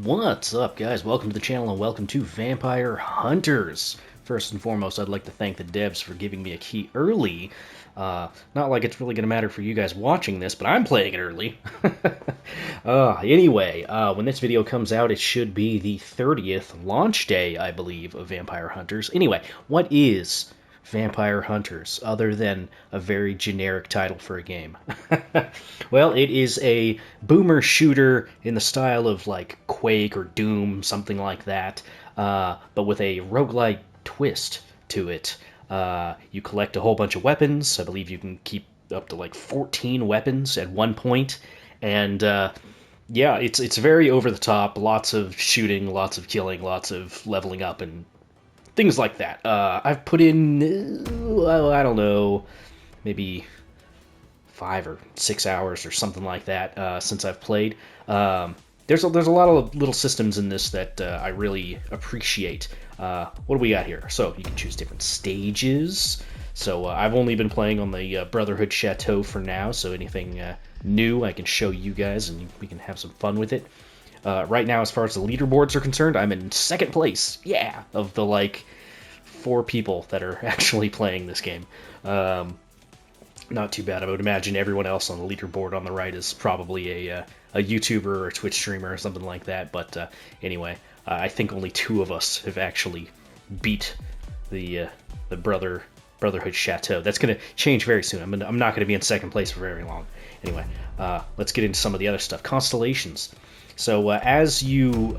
What's up, guys? Welcome to the channel and welcome to Vampire Hunters. First and foremost, I'd like to thank the devs for giving me a key early. Not like it's really going to matter for you guys watching this, but I'm playing it early. Anyway, when this video comes out, it should be the 30th launch day, I believe, of Vampire Hunters. Anyway, what is Vampire Hunters, other than a very generic title for a game? Well, it is a boomer shooter in the style of like Quake or Doom, something like that, but with a roguelite twist to it. You collect a whole bunch of weapons. I believe you can keep up to like 14 weapons at one point, and yeah, it's very over the top. Lots of shooting, lots of killing, lots of leveling up, and things like that. I've put in, I don't know, maybe 5 or 6 hours or something like that since I've played. There's a lot of little systems in this that I really appreciate. What do we got here? So you can choose different stages. So I've only been playing on the Brotherhood Chateau for now, so anything new I can show you guys and we can have some fun with it. Right now, as far as the leaderboards are concerned, I'm in second place, yeah, of the like 4 people that are actually playing this game. Not too bad. I would imagine everyone else on the leaderboard on the right is probably a YouTuber or a Twitch streamer or something like that. But anyway, I think only 2 of us have actually beat the Brotherhood Chateau. That's going to change very soon. I'm not going to be in second place for very long. Anyway, let's get into some of the other stuff. Constellations. So as you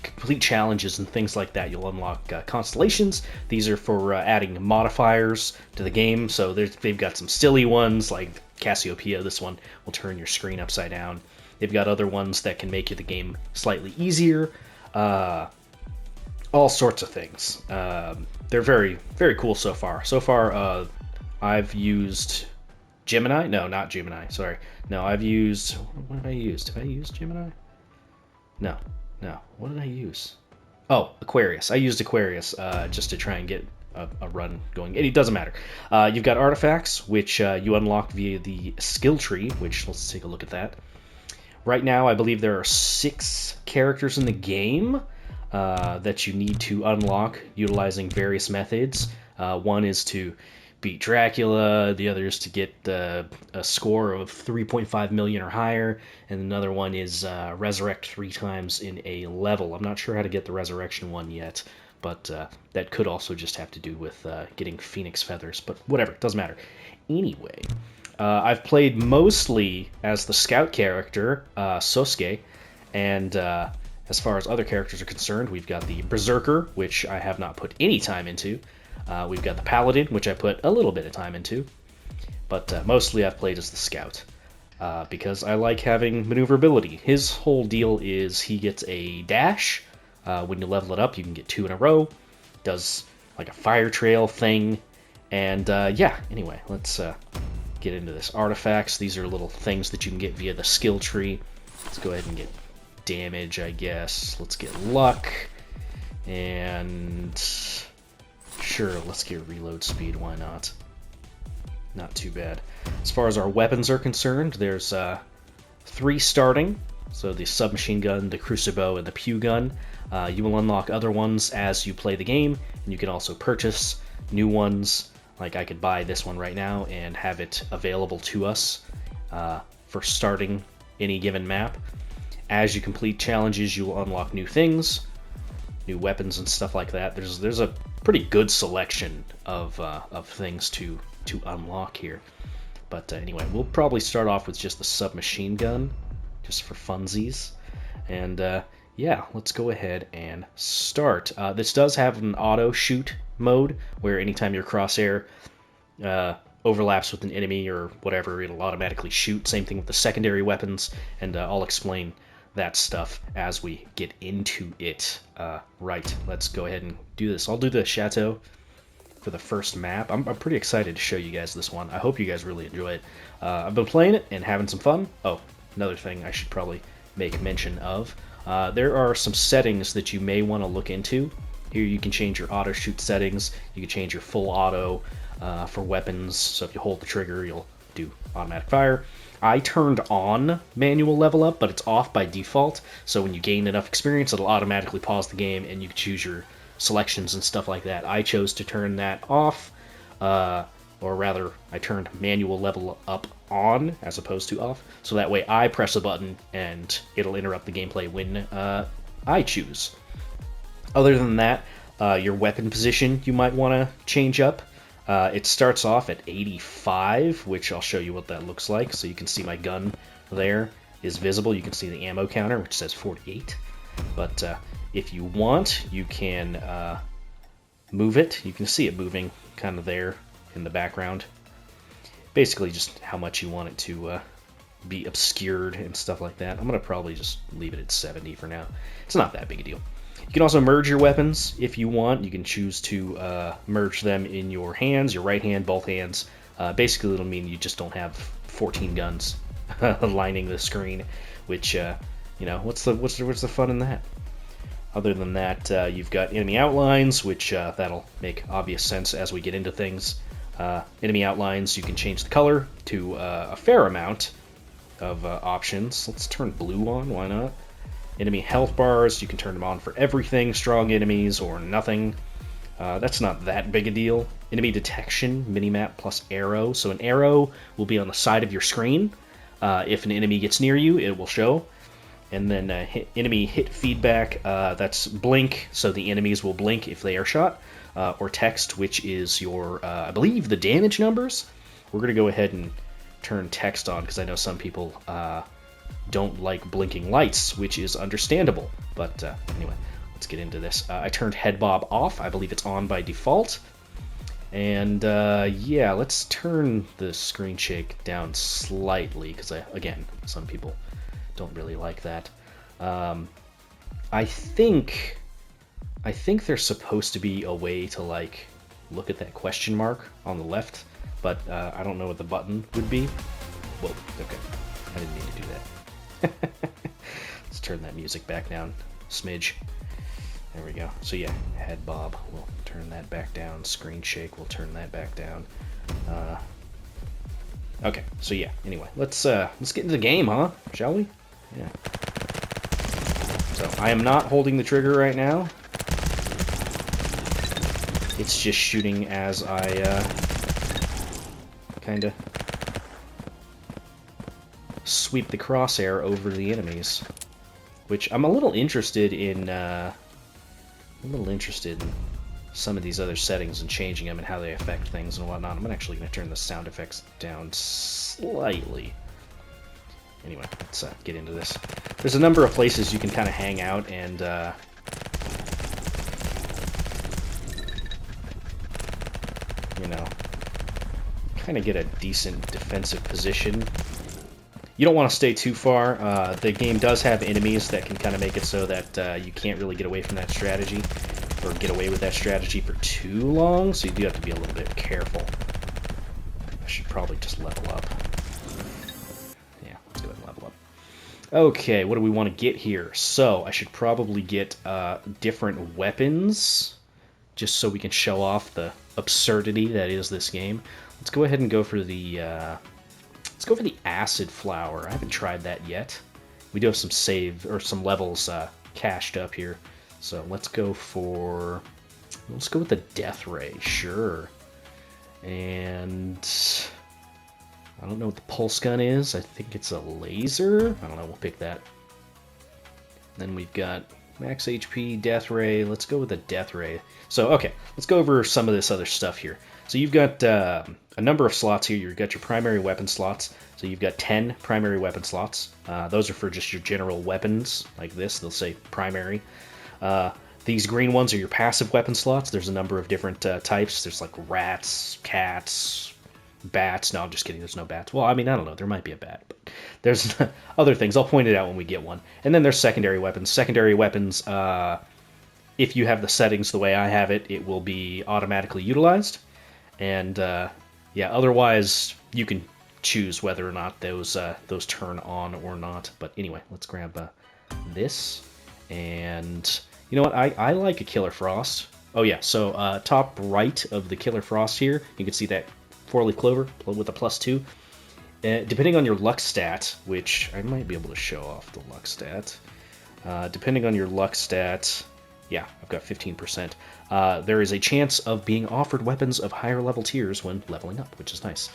complete challenges and things like that, you'll unlock constellations. These are for adding modifiers to the game. So they've got some silly ones like Cassiopeia. This one will turn your screen upside down. They've got other ones that can make the game slightly easier. All sorts of things. They're very, very cool so far. So far, I've used Gemini. No, not Gemini. Sorry. No, I've used... What have I used? Have I used Gemini? No. What did I use? Oh, Aquarius. I used Aquarius just to try and get a run going. It doesn't matter. You've got artifacts, which you unlock via the skill tree, which let's take a look at that. Right now, I believe there are 6 characters in the game that you need to unlock utilizing various methods. One is to beat Dracula, the other is to get a score of 3.5 million or higher, and another one is resurrect 3 times in a level. I'm not sure how to get the resurrection one yet, but that could also just have to do with getting phoenix feathers, but whatever, it doesn't matter. Anyway, I've played mostly as the scout character, Sosuke, and as far as other characters are concerned, we've got the Berserker, which I have not put any time into. We've got the Paladin, which I put a little bit of time into, but mostly I've played as the Scout, because I like having maneuverability. His whole deal is he gets a dash. When you level it up, you can get 2 in a row. Does like a fire trail thing, and yeah, anyway, let's get into this. Artifacts, these are little things that you can get via the skill tree. Let's go ahead and get damage, I guess. Let's get luck, and... Sure, let's get reload speed, why not? Not too bad. As far as our weapons are concerned, there's 3 starting. So the submachine gun, the crucible, and the pew gun. You will unlock other ones as you play the game, and you can also purchase new ones. Like I could buy this one right now and have it available to us for starting any given map. As you complete challenges, you will unlock new things, new weapons and stuff like that. There's a pretty good selection of things to unlock here. But anyway, we'll probably start off with just the submachine gun, just for funsies. And yeah, let's go ahead and start. This does have an auto shoot mode, where anytime your crosshair overlaps with an enemy or whatever, it'll automatically shoot. Same thing with the secondary weapons, and I'll explain that stuff as we get into it. Right, let's go ahead and do this. I'll do the chateau for the first map. I'm pretty excited to show you guys this one. I hope you guys really enjoy it. I've been playing it and having some fun. Oh, another thing I should probably make mention of. There are some settings that you may want to look into. Here you can change your auto shoot settings. You can change your full auto for weapons. So if you hold the trigger, you'll do automatic fire. I turned on manual level up, but it's off by default. So when you gain enough experience, it'll automatically pause the game, and you can choose your selections and stuff like that. I chose to turn that off, or rather, I turned manual level up on as opposed to off. So that way I press a button, and it'll interrupt the gameplay when I choose. Other than that, your weapon position you might want to change up. It starts off at 85, which I'll show you what that looks like. So you can see my gun there is visible. You can see the ammo counter, which says 48. But if you want, you can move it. You can see it moving kind of there in the background. Basically just how much you want it to be obscured and stuff like that. I'm going to probably just leave it at 70 for now. It's not that big a deal. You can also merge your weapons if you want. You can choose to merge them in your hands, your right hand, both hands. Basically, it'll mean you just don't have 14 guns lining the screen, which, you know, what's the fun in that? Other than that, you've got enemy outlines, which that'll make obvious sense as we get into things. Enemy outlines, you can change the color to a fair amount of options. Let's turn blue on, why not? Enemy health bars, you can turn them on for everything, strong enemies or nothing. That's not that big a deal. Enemy detection, minimap plus arrow. So an arrow will be on the side of your screen. If an enemy gets near you, it will show. And then enemy hit feedback, that's blink, so the enemies will blink if they are shot. Or text, which is your, I believe, the damage numbers. We're going to go ahead and turn text on, because I know some people don't like blinking lights, which is understandable. But anyway, let's get into this. I turned head bob off. I believe it's on by default. And yeah, let's turn the screen shake down slightly, because again, some people don't really like that. I think there's supposed to be a way to like look at that question mark on the left, but I don't know what the button would be. Whoa, okay, I didn't mean to do that. Let's turn that music back down a smidge. There we go. So yeah, head bob, we'll turn that back down. Screen shake, we'll turn that back down. Okay, so yeah, anyway, let's get into the game, huh? Shall we? Yeah. So I am not holding the trigger right now. It's just shooting as I kind of sweep the crosshair over the enemies, which I'm a little interested in. Some of these other settings and changing them and how they affect things and whatnot. I'm actually going to turn the sound effects down slightly. Anyway, let's get into this. There's a number of places you can kind of hang out and you know, kind of get a decent defensive position. You don't want to stay too far. The game does have enemies that can kind of make it so that you can't really get away from that strategy, or get away with that strategy for too long, so you do have to be a little bit careful. I should probably just level up. Yeah, let's go ahead and level up. Okay, what do we want to get here? So, I should probably get different weapons, just so we can show off the absurdity that is this game. Let's go ahead and go for the acid flower. I haven't tried that yet. We do have some some levels cached up here. So let's go with the death ray, sure. And I don't know what the pulse gun is. I think it's a laser. I don't know, we'll pick that. Then we've got max HP, death ray. Let's go with the death ray. So, okay, let's go over some of this other stuff here. So you've got a number of slots here. You've got your primary weapon slots. So you've got 10 primary weapon slots. Those are for just your general weapons, like this. They'll say primary. These green ones are your passive weapon slots. There's a number of different types. There's like rats, cats, bats. No, I'm just kidding. There's no bats. Well, I mean, I don't know. There might be a bat, but there's other things. I'll point it out when we get one. And then there's secondary weapons. Secondary weapons, if you have the settings the way I have it, it will be automatically utilized. And yeah, otherwise you can choose whether or not those turn on or not. But anyway, let's grab this. And you know what? I like a Killer Frost. Oh yeah, so top right of the Killer Frost here, you can see that 4-leaf clover with a +2. depending on your luck stat, which I might be able to show off the luck stat. Depending on your luck stat, yeah, I've got 15%. There is a chance of being offered weapons of higher level tiers when leveling up, which is nice.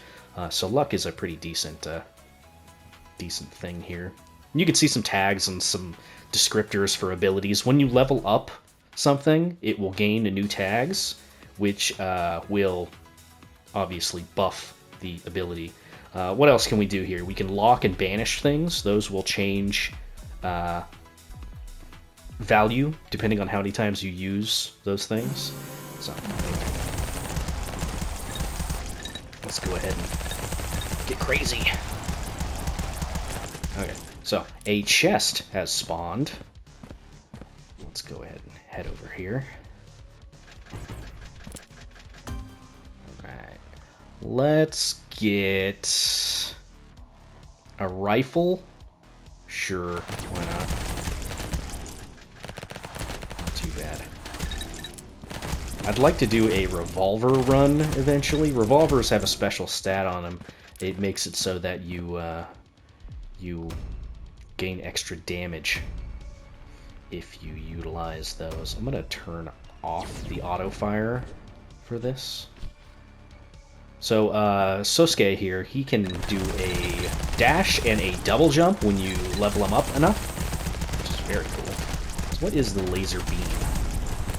So luck is a pretty decent thing here. You can see some tags and some descriptors for abilities. When you level up something, it will gain new tags, which will obviously buff the ability. What else can we do here? We can lock and banish things. Those will change value depending on how many times you use those things. So let's go ahead and get crazy. Okay, so a chest has spawned. Let's go ahead and head over here. Alright, let's get a rifle. Sure, why not? Not too bad. I'd like to do a revolver run eventually. Revolvers have a special stat on them. It makes it so that you gain extra damage if you utilize those. I'm gonna turn off the auto fire for this. So Sosuke here, he can do a dash and a double jump when you level him up enough, which is very cool. So what is the laser beam?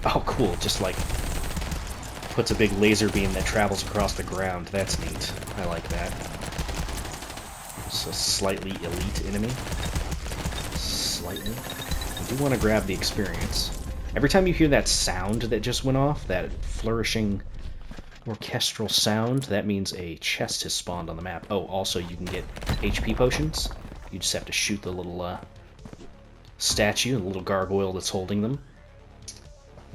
Oh, cool! Just like puts a big laser beam that travels across the ground. That's neat. I like that. It's a slightly elite enemy. Slightly. I do want to grab the experience. Every time you hear that sound that just went off, that flourishing orchestral sound, that means a chest has spawned on the map. Oh, also you can get HP potions. You just have to shoot the little statue, the little gargoyle that's holding them.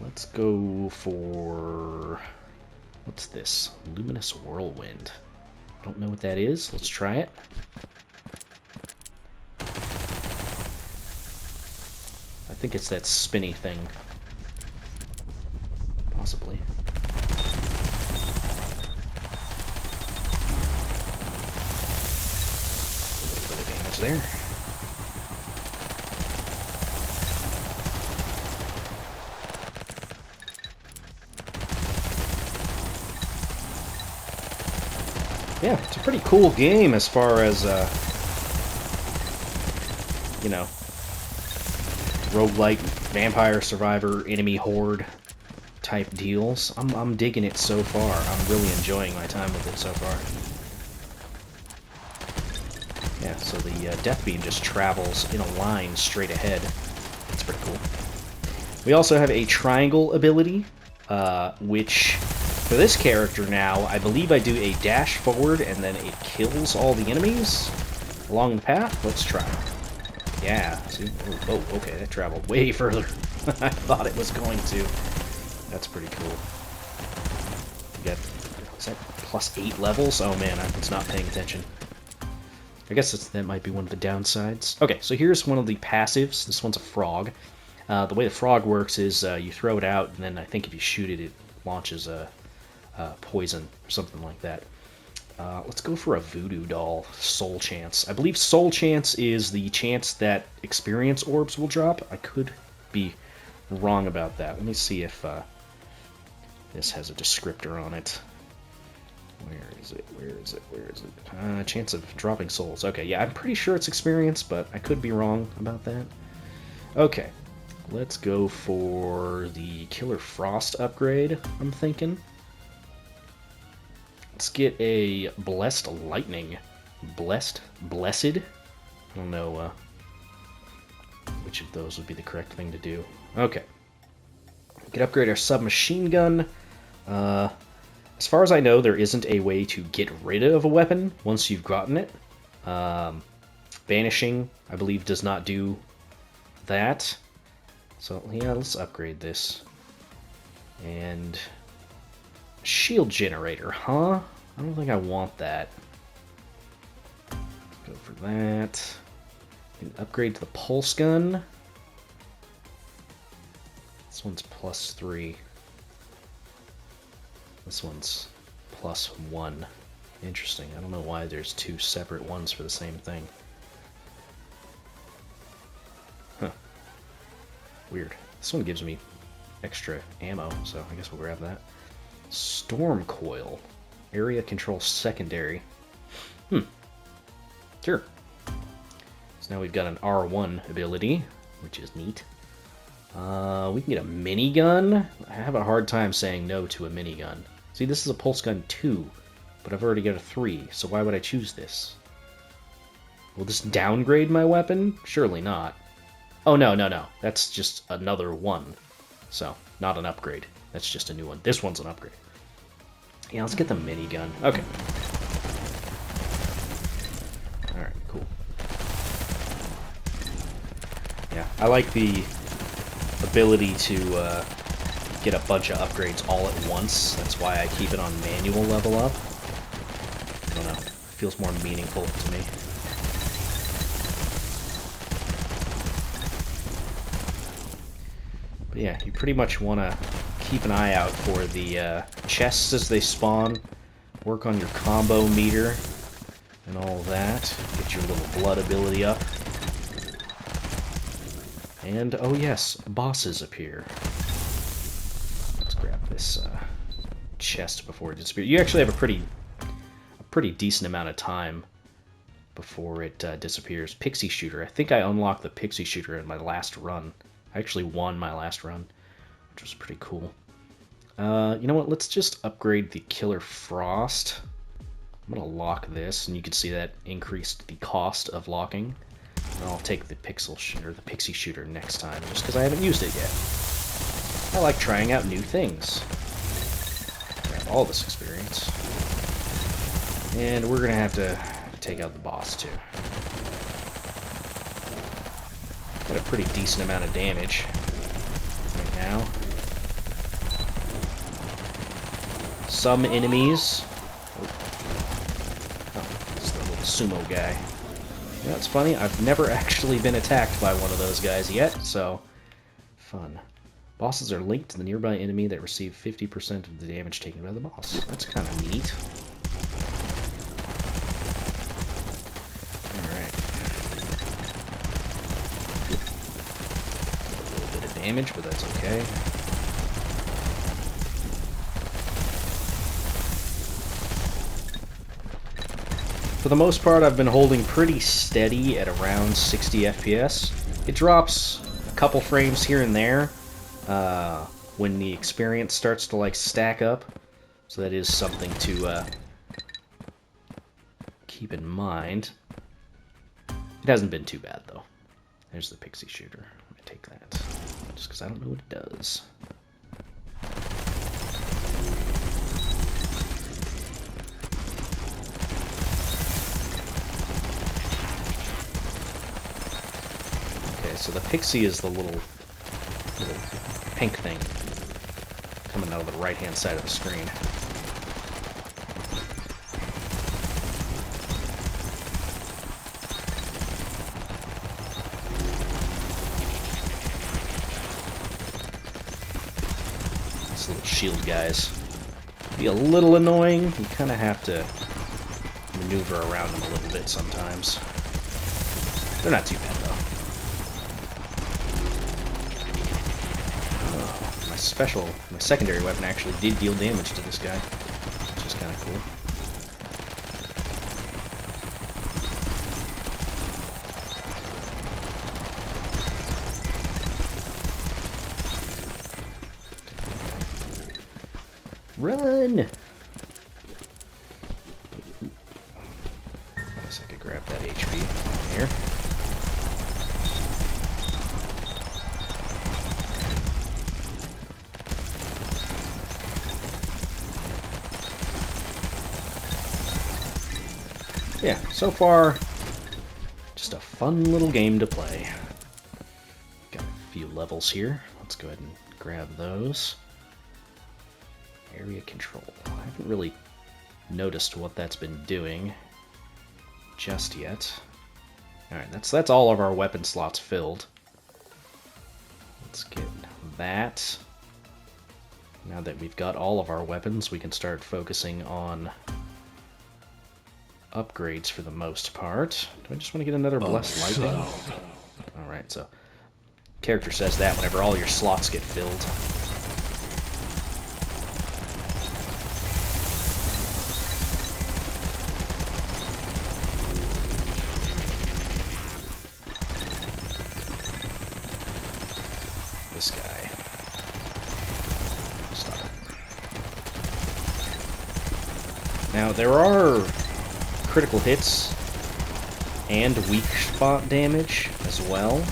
Let's go for... what's this? Luminous Whirlwind. Don't know what that is. Let's try it. I think it's that spinny thing. Possibly. A little bit of damage there. Yeah, it's a pretty cool game as far as, you know, roguelite, vampire survivor, enemy horde type deals. I'm digging it so far. I'm really enjoying my time with it so far. Yeah, so the death beam just travels in a line straight ahead. That's pretty cool. We also have a triangle ability, which... for this character now, I believe I do a dash forward and then it kills all the enemies along the path. Let's try. Yeah, see? Oh, okay, that traveled way further than I thought it was going to. That's pretty cool. You got, is that +8 levels? Oh man, I was not paying attention. I guess that might be one of the downsides. Okay, so here's one of the passives. This one's a frog. The way the frog works is you throw it out, and then I think if you shoot it, it launches a poison or something like that. Let's go for a voodoo doll, soul chance. I believe soul chance is the chance that experience orbs will drop. I could be wrong about that. Let me see if this has a descriptor on it. Where is it? Where is it? Where is it? Chance of dropping souls. Okay, yeah, I'm pretty sure it's experience, but I could be wrong about that. Okay, let's go for the Killer Frost upgrade, I'm thinking. Let's get a Blessed Lightning. Blessed? Blessed? I don't know which of those would be the correct thing to do. Okay. We can upgrade our submachine gun. As far as I know, there isn't a way to get rid of a weapon once you've gotten it. Banishing, I believe, does not do that. So, yeah, let's upgrade this. And... shield generator, huh? I don't think I want that. Let's go for that. And upgrade to the pulse gun. This one's +3. This one's +1. Interesting. I don't know why there's two separate ones for the same thing. Huh. Weird. This one gives me extra ammo, so I guess we'll grab that. Storm Coil. Area Control Secondary. Sure. So now we've got an R1 ability, which is neat. We can get a minigun. I have a hard time saying no to a minigun. See, this is a pulse gun 2, but I've already got a 3, so why would I choose this? Will this downgrade my weapon? Surely not. Oh, no. That's just another one. So, not an upgrade. That's just a new one. This one's an upgrade. Yeah, let's get the minigun. Okay. Alright, cool. Yeah, I like the ability to get a bunch of upgrades all at once. That's why I keep it on manual level up. I don't know. It feels more meaningful to me. But yeah, you pretty much want to keep an eye out for the chests as they spawn. Work on your combo meter and all that. Get your little blood ability up. And, oh yes, bosses appear. Let's grab this chest before it disappears. You actually have a pretty decent amount of time before it disappears. Pixie Shooter. I think I unlocked the Pixie Shooter in my last run. I actually won my last run, which was pretty cool. You know what? Let's just upgrade the Killer Frost. I'm going to lock this, and you can see that increased the cost of locking. And I'll take the Pixie Shooter next time, just because I haven't used it yet. I like trying out new things. Grab all this experience. And we're going to have to take out the boss, too. Got a pretty decent amount of damage right now. Some enemies... Oh, it's the little sumo guy. You know, it's funny, I've never actually been attacked by one of those guys yet, so fun. Bosses are linked to the nearby enemy that receive 50% of the damage taken by the boss. That's kind of neat. Alright. A little bit of damage, but that's okay. For the most part, I've been holding pretty steady at around 60 FPS. It drops a couple frames here and there when the experience starts to like stack up. So that is something to keep in mind. It hasn't been too bad though. There's the Pixie Shooter. I'm gonna take that just because I don't know what it does. So the pixie is the little pink thing coming out of the right-hand side of the screen. These little shield guys be a little annoying. You kind of have to maneuver around them a little bit sometimes. They're not too bad though. My secondary weapon actually did deal damage to this guy, which is kind of cool. Run! Guess I could grab that HP from here. Yeah, so far, just a fun little game to play. Got a few levels here. Let's go ahead and grab those. Area control. I haven't really noticed what that's been doing just yet. Alright, that's all of our weapon slots filled. Let's get that. Now that we've got all of our weapons, we can start focusing on upgrades for the most part. Do I just want to get another Blessed Lightning? Alright, so character says that whenever all your slots get filled. This guy. Stop it. Now, there are critical hits and weak spot damage as well.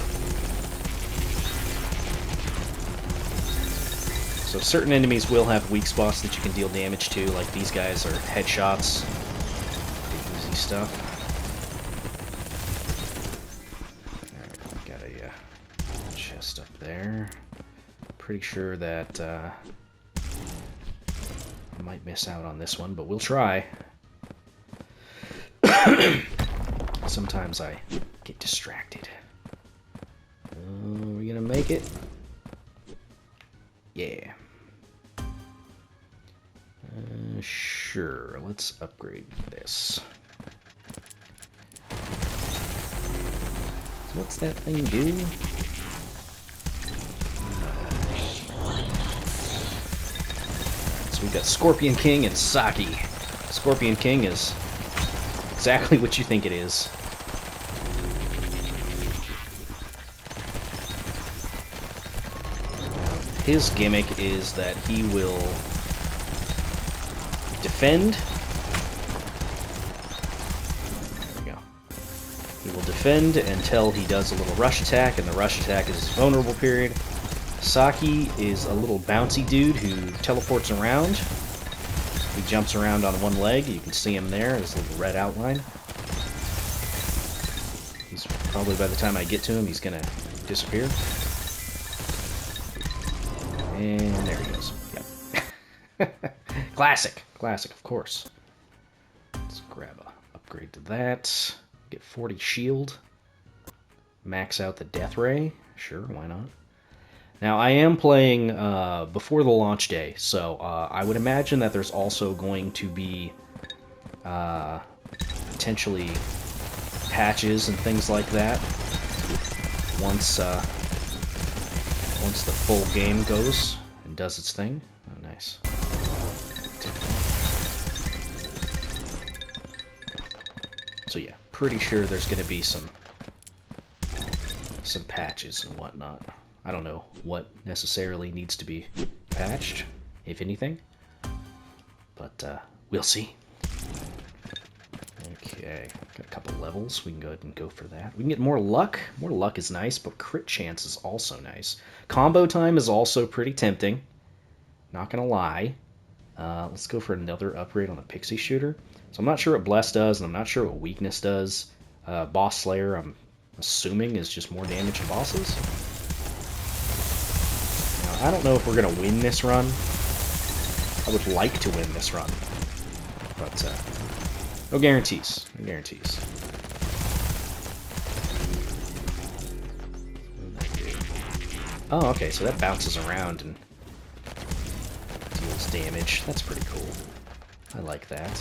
So certain enemies will have weak spots that you can deal damage to, like these guys are headshots. Easy stuff. Alright, got a chest up there. Pretty sure that I might miss out on this one, but we'll try. Sometimes I get distracted. Are we gonna make it? Yeah. Sure, let's upgrade this. So what's that thing do? So we've got Scorpion King and Saki. Scorpion King is exactly what you think it is. His gimmick is that he will defend. There we go. He will defend until he does a little rush attack, and the rush attack is his vulnerable period. Saki is a little bouncy dude who teleports around. He jumps around on one leg. You can see him there, his little red outline. He's probably, by the time I get to him, he's gonna disappear. And there he goes. Yep. Classic. Classic, of course. Let's grab a upgrade to that. Get 40 shield. Max out the death ray. Sure, why not? Now, I am playing before the launch day, so I would imagine that there's also going to be potentially patches and things like that once the full game goes and does its thing. Oh, nice. So yeah, pretty sure there's going to be some patches and whatnot. I don't know what necessarily needs to be patched, if anything, but we'll see. Okay, got a couple levels. We can go ahead and go for that. We can get more luck. More luck is nice, but crit chance is also nice. Combo time is also pretty tempting. Not gonna lie. Let's go for another upgrade on the Pixie Shooter. So I'm not sure what Bless does, and I'm not sure what Weakness does. Boss Slayer, I'm assuming, is just more damage to bosses. Now, I don't know if we're gonna win this run. I would like to win this run, but no guarantees. No guarantees. Oh, okay, so that bounces around and deals damage. That's pretty cool. I like that.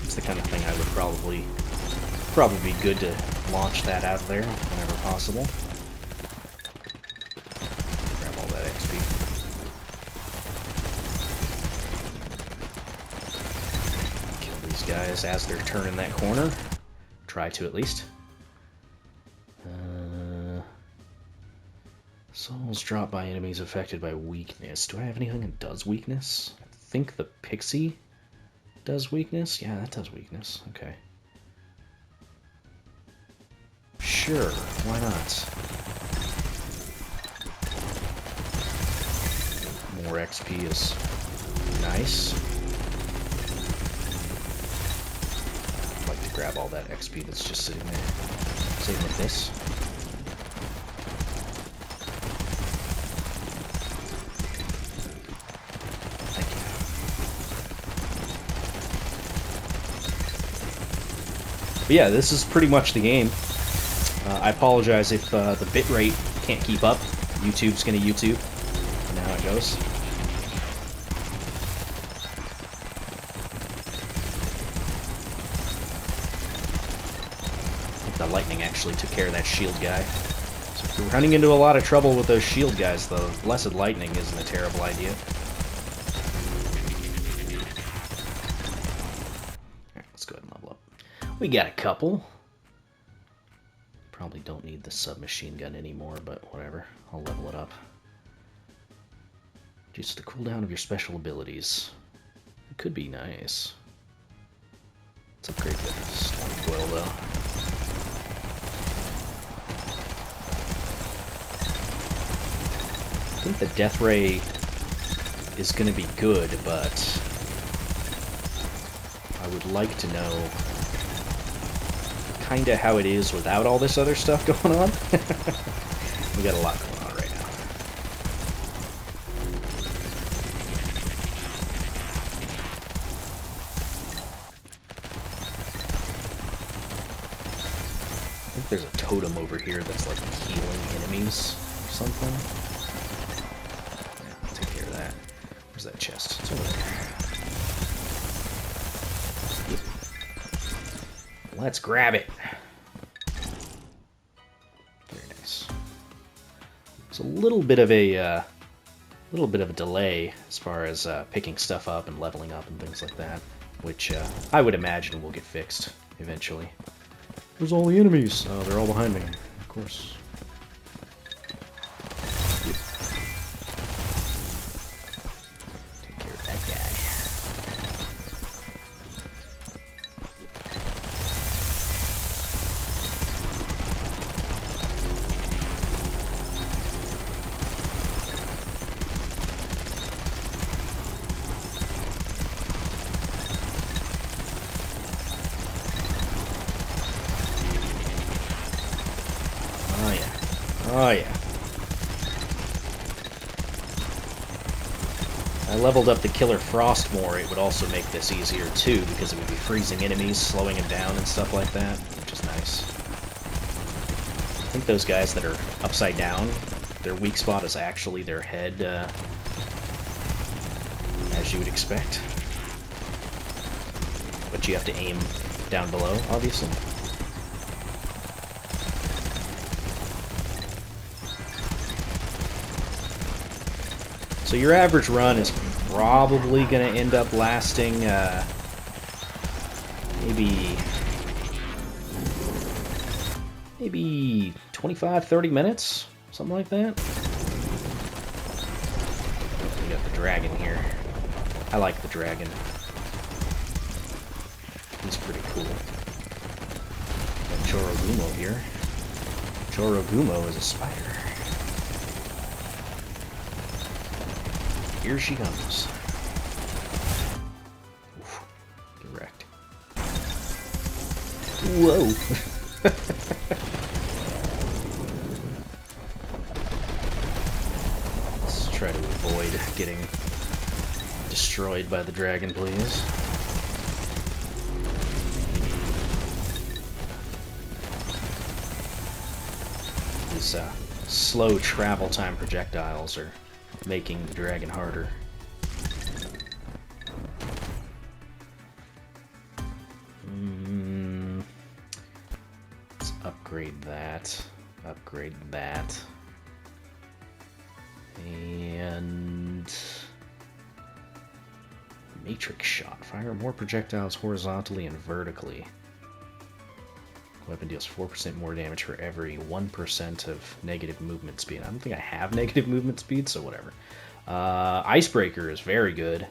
It's the kind of thing I would probably be good to launch that out of there whenever possible. Grab all that XP. Guys as they're turning that corner. Try to, at least. Souls dropped by enemies affected by weakness. Do I have anything that does weakness? I think the Pixie does weakness. Yeah, that does weakness. Okay. Sure, why not? More XP is nice. Grab all that XP that's just sitting there. Same with this. Thank you. But yeah, this is pretty much the game. I apologize if the bitrate can't keep up. YouTube's gonna YouTube. And how it goes. lightning actually took care of that shield guy. So if you're running into a lot of trouble with those shield guys, though, Blessed Lightning isn't a terrible idea. Alright, let's go ahead and level up. We got a couple. Probably don't need the submachine gun anymore, but whatever. I'll level it up. Just the cooldown of your special abilities. It could be nice. Let's upgrade the Storm Coil, though. I think the Death Ray is going to be good, but I would like to know kind of how it is without all this other stuff going on. We got a lot going on right now. I think there's a totem over here that's like healing enemies or something. Yeah, I'll take care of that. Where's that chest? It's over there. Let's grab it. Very nice. It's a little bit of a delay as far as picking stuff up and leveling up and things like that, which I would imagine will get fixed eventually. Where's all the enemies? Oh, they're all behind me, of course. Take care of that guy. Oh yeah. I leveled up the Killer Frost more. It would also make this easier too, because it would be freezing enemies, slowing them down and stuff like that, which is nice. I think those guys that are upside down, their weak spot is actually their head, as you would expect. But you have to aim down below, obviously. So your average run is probably going to end up lasting maybe 25-30 minutes, something like that. We got the dragon here. I like the dragon. He's pretty cool. Got Chorogumo here. Chorogumo is a spider. Here she comes. Oof, get wrecked. Whoa! Let's try to avoid getting destroyed by the dragon, please. These slow travel time projectiles are making the dragon harder. Let's upgrade that. Upgrade that. And Matrix Shot. Fire more projectiles horizontally and vertically. Weapon deals 4% more damage for every 1% of negative movement speed. I don't think I have negative movement speed, so whatever. Icebreaker is very good.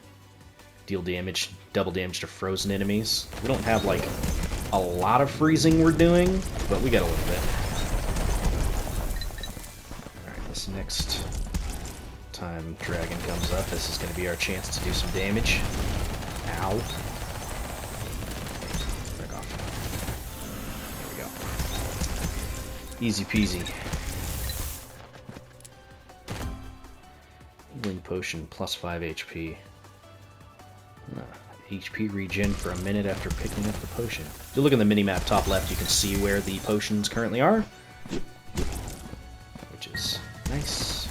Deal damage, double damage to frozen enemies. We don't have, like, a lot of freezing we're doing, but we got a little bit. Alright, this next time dragon comes up, this is going to be our chance to do some damage. Ow. Easy peasy. Healing potion plus 5 HP. HP regen for a minute after picking up the potion. If you look in the minimap top left, you can see where the potions currently are, which is nice.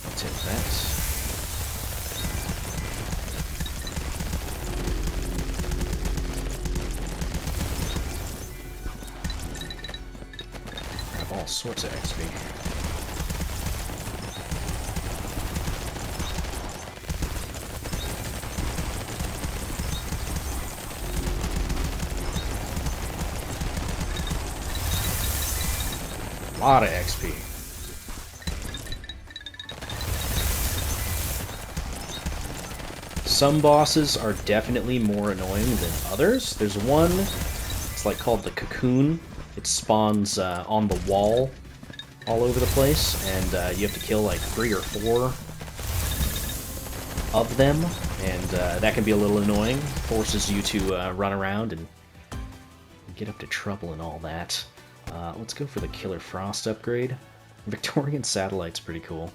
Let's hit that. sorts of XP. A lot of XP. Some bosses are definitely more annoying than others. There's one, it's like called the Cocoon. It spawns on the wall all over the place, and you have to kill like 3 or 4 of them, and that can be a little annoying. Forces you to run around and get up to trouble and all that. Let's go for the Killer Frost upgrade. Victorian Satellite's pretty cool.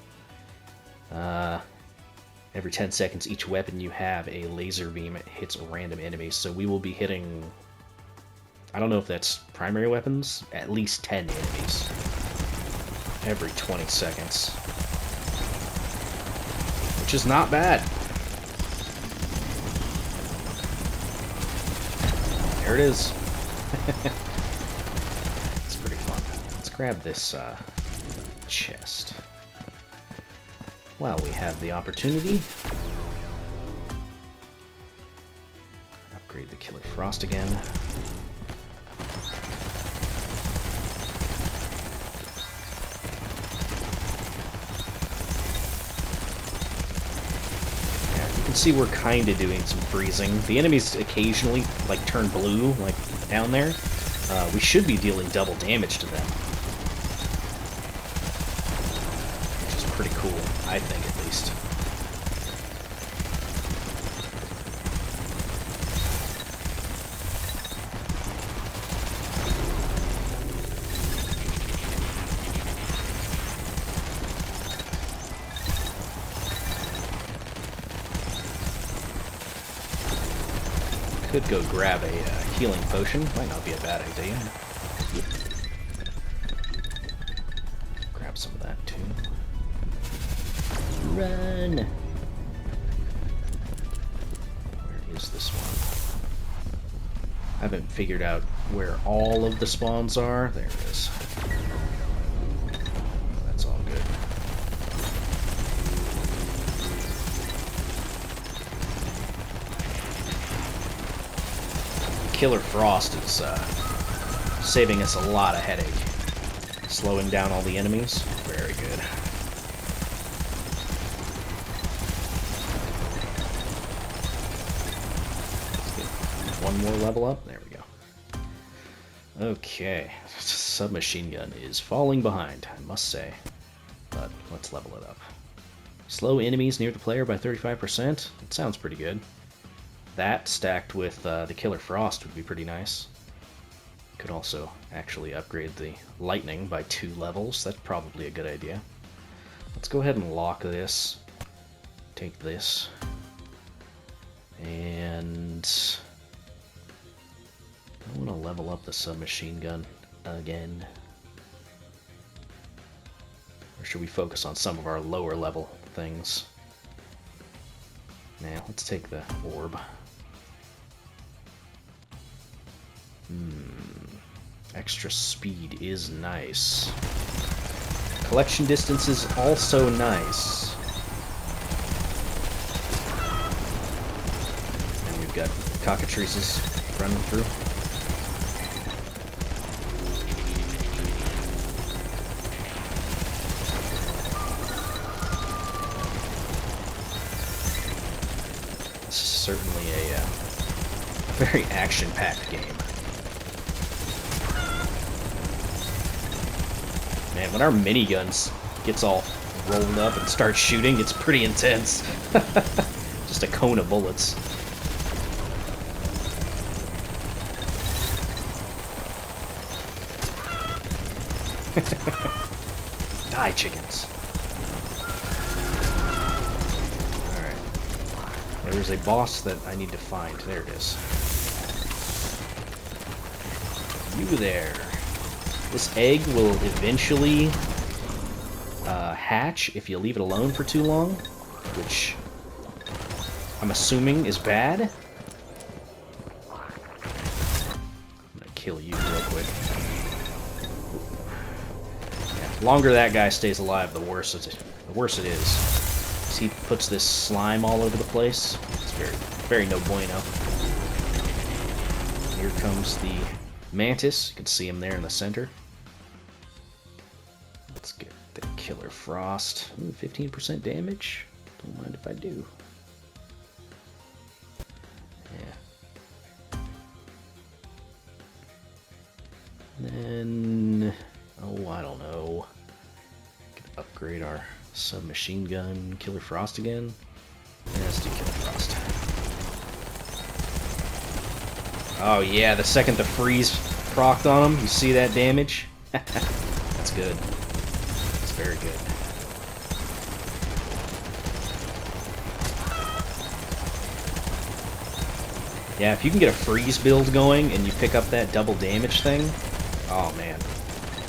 Every 10 seconds, each weapon you have a laser beam hits random enemies, so we will be hitting... I don't know if that's primary weapons, at least 10 enemies every 20 seconds. Which is not bad. There it is. It's pretty fun. Let's grab this chest. While we have the opportunity. Upgrade the Killer Frost again. Yeah, you can see we're kind of doing some freezing. The enemies occasionally like turn blue, like down there. We should be dealing double damage to them. Pretty cool, I think, at least. Could go grab a healing potion. Might not be a bad idea. Grab some of that, too. Run! Where is this one? I haven't figured out where all of the spawns are. There it is. That's all good. Killer Frost is saving us a lot of headache. Slowing down all the enemies. Very good. One more level up. There we go. Okay. Submachine gun is falling behind, I must say. But let's level it up. Slow enemies near the player by 35%. It sounds pretty good. That stacked with the Killer Frost would be pretty nice. Could also actually upgrade the lightning by 2 levels. That's probably a good idea. Let's go ahead and lock this. Take this. And I want to level up the submachine gun again. Or should we focus on some of our lower level things? Nah, let's take the orb. Extra speed is nice. Collection distance is also nice. And we've got cockatrices running through. This is certainly a very action-packed game. Man, when our miniguns gets all rolled up and starts shooting, it's pretty intense. Just a cone of bullets. Die, chickens. Alright. There's a boss that I need to find. There it is. You there. This egg will eventually hatch if you leave it alone for too long, which I'm assuming is bad. I'm gonna kill you real quick. The longer that guy stays alive, the worse it is. He puts this slime all over the place. It's very no bueno. Here comes the mantis. You can see him there in the center. Let's get the killer frost. Ooh, 15% damage. Don't mind if I do. Yeah. Then, oh, I don't know. We can upgrade our submachine gun. Killer frost again. Yeah, let's do killer frost. Oh yeah, the second the freeze procced on him, you see that damage? That's good. That's very good. Yeah, if you can get a freeze build going and you pick up that double damage thing, oh man,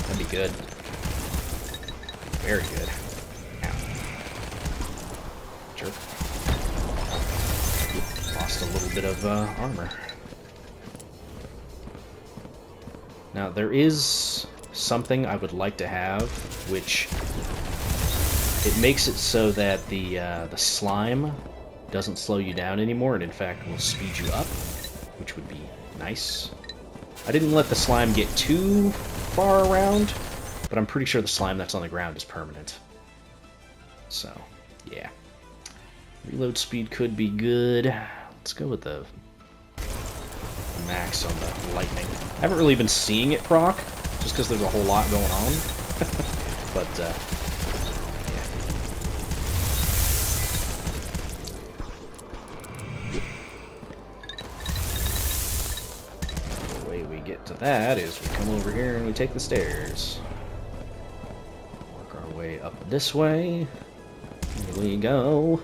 that'd be good. Very good. Jerk. Lost a little bit of armor. Now there is something I would like to have, which it makes it so that the slime doesn't slow you down anymore, and in fact will speed you up, which would be nice. I didn't let the slime get too far around, but I'm pretty sure the slime that's on the ground is permanent. So, yeah. Reload speed could be good. Let's go with the max on the lightning. I haven't really been seeing it proc, just because there's a whole lot going on. But, yeah. The way we get to that is we come over here and we take the stairs. Work our way up this way. Here we go.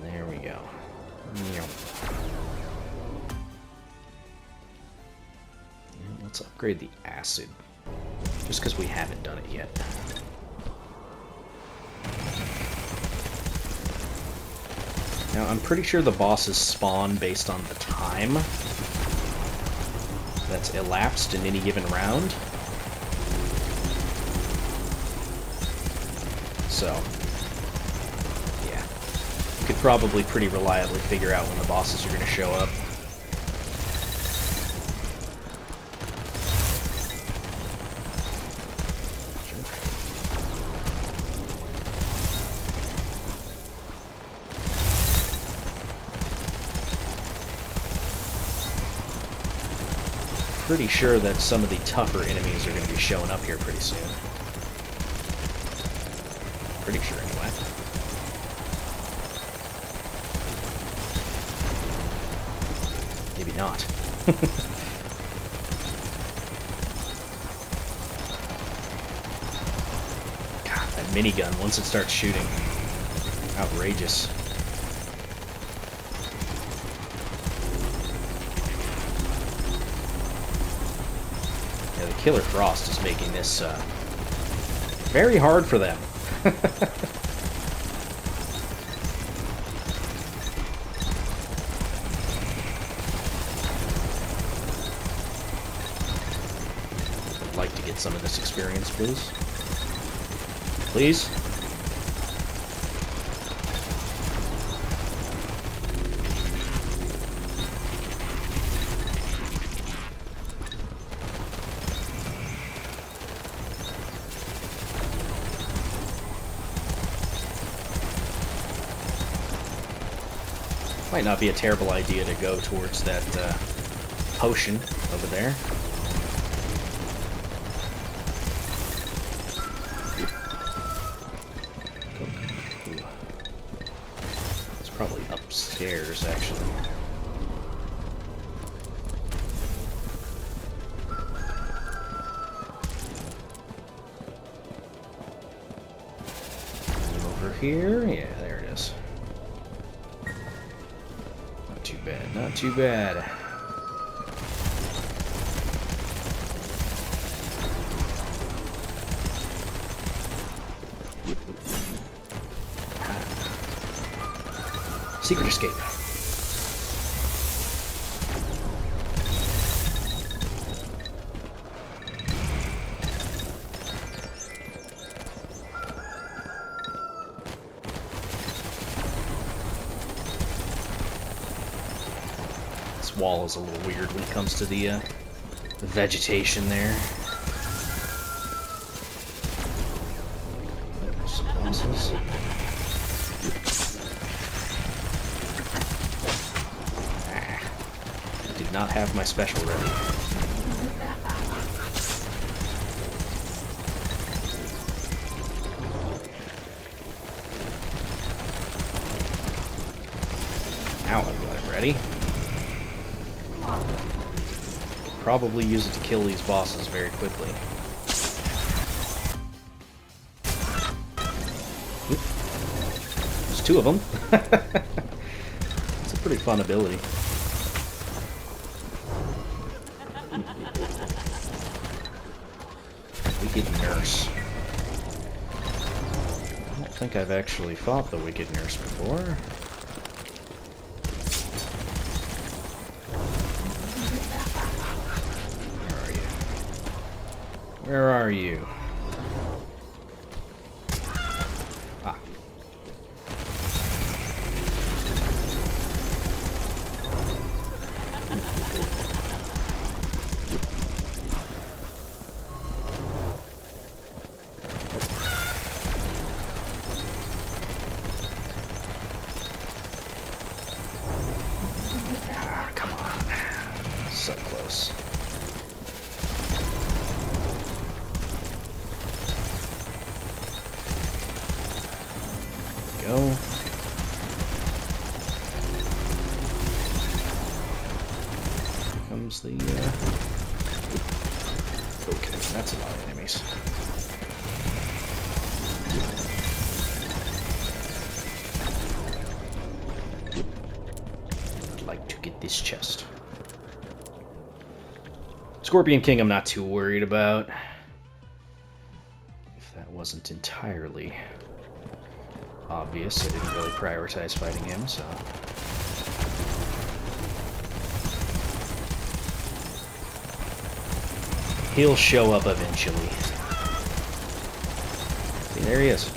There we go. Let's upgrade the acid, just because we haven't done it yet. Now, I'm pretty sure the bosses spawn based on the time that's elapsed in any given round. So, yeah. You could probably pretty reliably figure out when the bosses are going to show up. Pretty sure that some of the tougher enemies are going to be showing up here pretty soon. Pretty sure, anyway. Maybe not. God, that minigun, once it starts shooting, outrageous. Killer Frost is making this very hard for them. I'd like to get some of this experience, please. Please? Might not be a terrible idea to go towards that potion over there. It's probably upstairs, actually. Over here? Yeah, there it is. Too bad, not too bad. Secret escape. wall is a little weird when it comes to the vegetation there. Some bosses. I did not have my special ready. Now I've got it ready. Probably use it to kill these bosses very quickly. Oop. There's two of them. It's a pretty fun ability. Wicked Nurse. I don't think I've actually fought the Wicked Nurse before. Where are you? Ah. Ah, come on. So close. Go. Comes the okay, that's a lot of enemies. I'd like to get this chest. Scorpion King I'm not too worried about. If that wasn't entirely obvious, I didn't really prioritize fighting him, so... He'll show up eventually. See, there he is.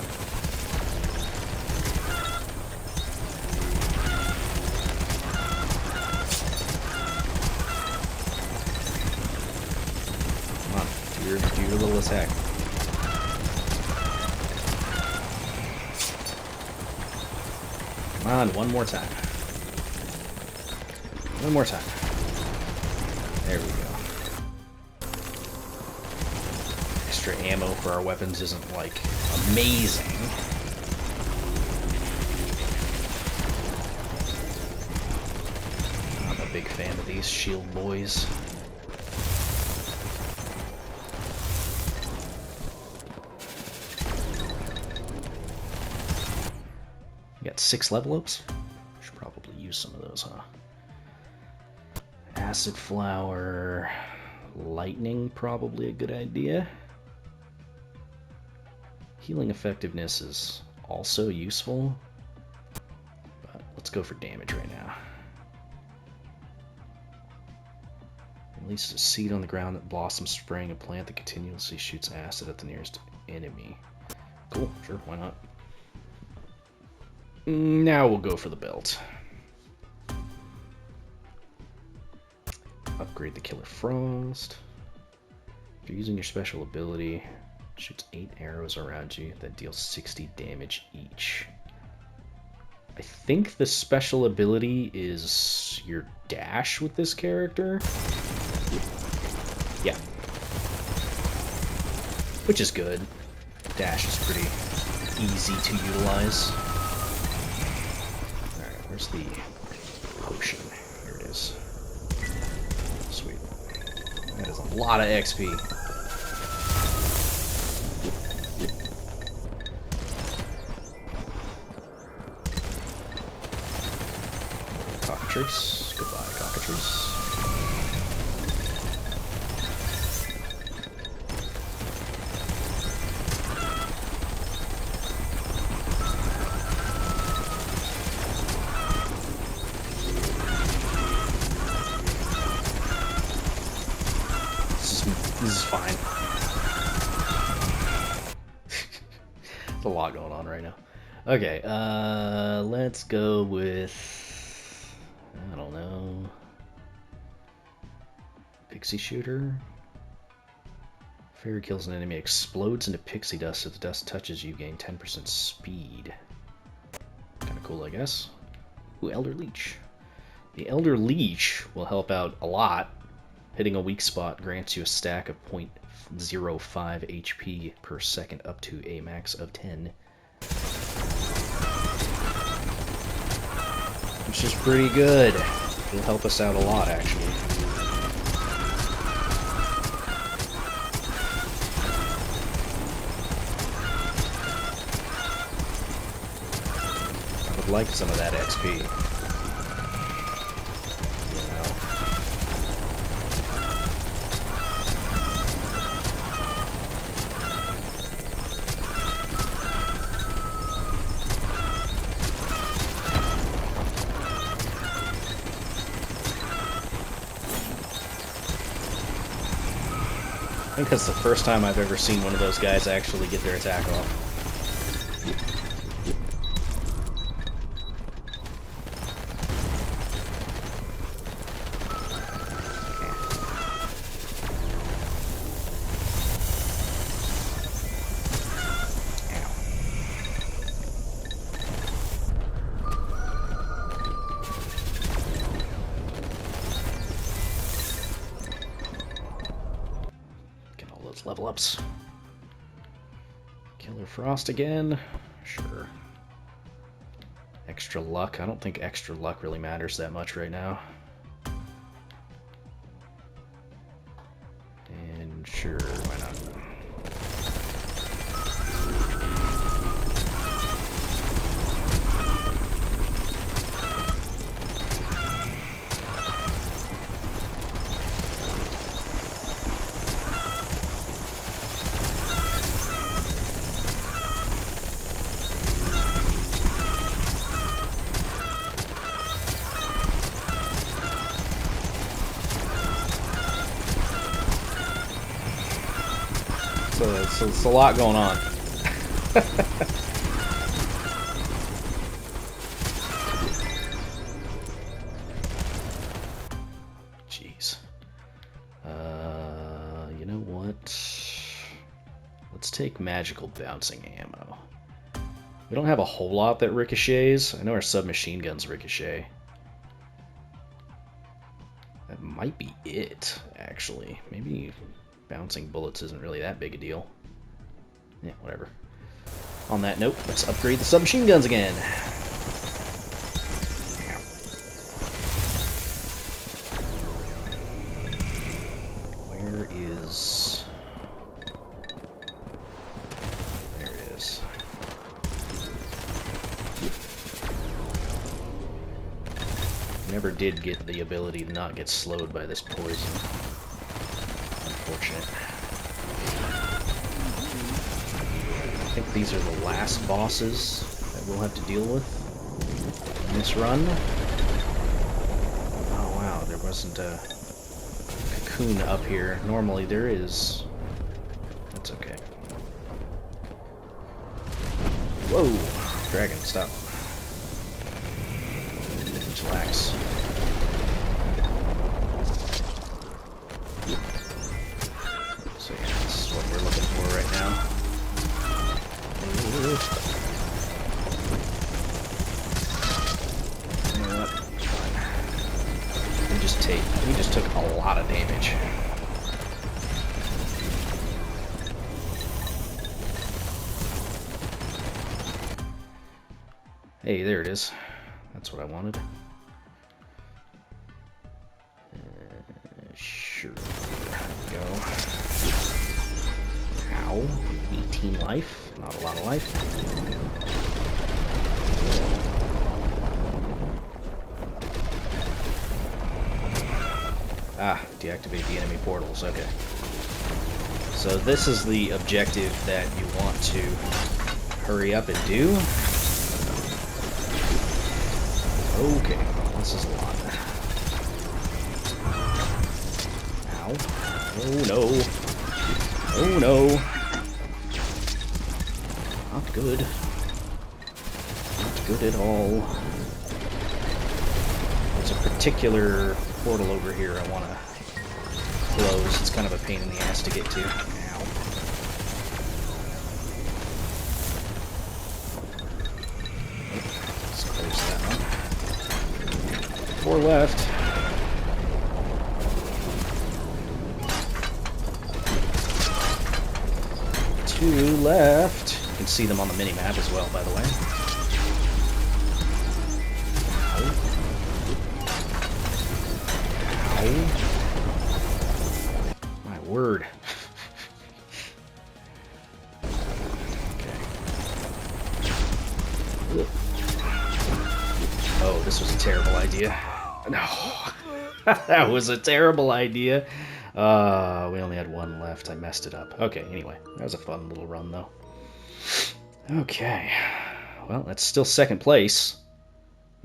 Come on, do your little attack. Come on, one more time. One more time. There we go. Extra ammo for our weapons isn't, like, amazing. I'm a big fan of these shield boys. Got 6 level ups. Should probably use some of those, huh? Acid flower, lightning, probably a good idea. Healing effectiveness is also useful, but let's go for damage right now. Release a seed on the ground that blossoms, spraying a plant that continuously shoots acid at the nearest enemy. Cool, sure, why not? Now we'll go for the belt. Upgrade the Killer Frost. If you're using your special ability, it shoots 8 arrows around you that deal 60 damage each. I think the special ability is your dash with this character. Yeah. Which is good. Dash is pretty easy to utilize. Where's the potion? Here it is. Sweet. That is a lot of XP. Cockatrice. Goodbye, Cockatrice. This is fine. There's a lot going on right now. Okay, let's go with... I don't know... Pixie shooter. Fairy kills an enemy, explodes into pixie dust. If the dust touches you, gain 10% speed. Kind of cool, I guess. Ooh, Elder Leech. The Elder Leech will help out a lot. Hitting a weak spot grants you a stack of 0.05 HP per second up to a max of 10. Which is pretty good. It'll help us out a lot, actually. I would like some of that XP. I think that's the first time I've ever seen one of those guys actually get their attack off. Level ups. Killer Frost again. Sure. Extra luck. I don't think extra luck really matters that much right now. And sure, why not? So it's a lot going on. Jeez. You know what? Let's take magical bouncing ammo. We don't have a whole lot that ricochets. I know our submachine guns ricochet. That might be it, actually. Maybe bouncing bullets isn't really that big a deal. Yeah, whatever. On that note, let's upgrade the submachine guns again. Where is... There it is. Never did get the ability to not get slowed by this poison. Unfortunate. I think these are the last bosses that we'll have to deal with in this run. Oh wow, there wasn't a cocoon up here. Normally there is. That's okay. Whoa! Dragon, stop. Relax. So yeah, this is what we're looking for right now. You know what? Fine. We just took a lot of damage. Hey, there it is. That's what I wanted. Sure. There we go. Ow. 18 life. Not a lot of life. Ah, deactivate the enemy portals. Okay. So this is the objective that you want to hurry up and do. Okay, this is a lot. Ow. Oh no. Oh no. Not good. Not good at all. There's a particular portal over here I want to closed. It's kind of a pain in the ass to get to. Ow. Let's close that one. 4 left. Two left. You can see them on the mini-map as well, by the way. Ow. My word. Okay. Oh, this was a terrible idea. No. That was a terrible idea. We only had 1 left. I messed it up. Okay, anyway. That was a fun little run, though. Okay. Well, that's still second place.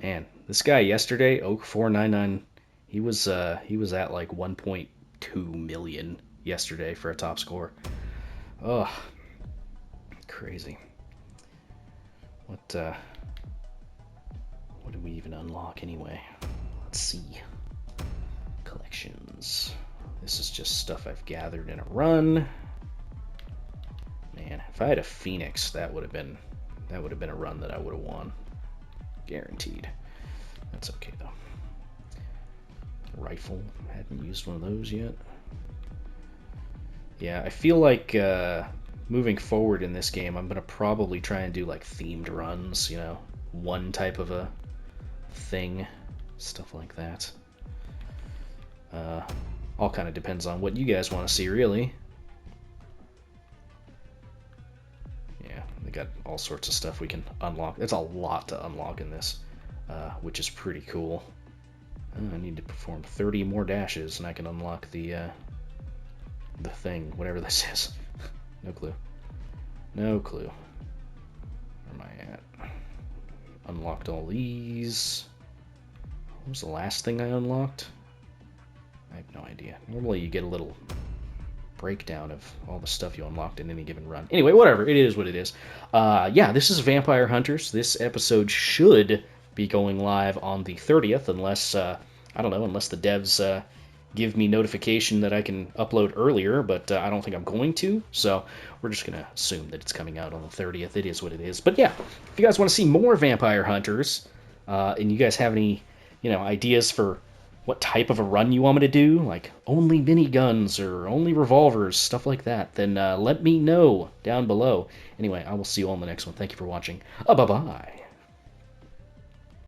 Man, this guy yesterday, Oak499, he was at like 1.2 million yesterday for a top score. Oh, crazy. What do we even unlock anyway? Let's see. Collections. This is just stuff I've gathered in a run. Man, if I had a Phoenix, that would have been a run that I would have won. Guaranteed. That's okay though. Rifle. Hadn't used one of those yet. Yeah, I feel like moving forward in this game, I'm gonna probably try and do like themed runs, you know, one type of a thing, stuff like that. All kind of depends on what you guys want to see, really. Yeah, they got all sorts of stuff we can unlock. There's a lot to unlock in this, which is pretty cool. I need to perform 30 more dashes, and I can unlock the thing, whatever this is. No clue. No clue. Where am I at? Unlocked all these. What was the last thing I unlocked? I have no idea. Normally you get a little breakdown of all the stuff you unlocked in any given run. Anyway, whatever. It is what it is. Yeah, this is Vampire Hunters. This episode should be going live on the 30th, unless, I don't know, unless the devs give me notification that I can upload earlier, but I don't think I'm going to, so we're just going to assume that it's coming out on the 30th. It is what it is. But yeah, if you guys want to see more Vampire Hunters, and you guys have any, you know, ideas for what type of a run you want me to do, like only miniguns or only revolvers, stuff like that, then let me know down below. Anyway, I will see you all in the next one. Thank you for watching. Bye-bye.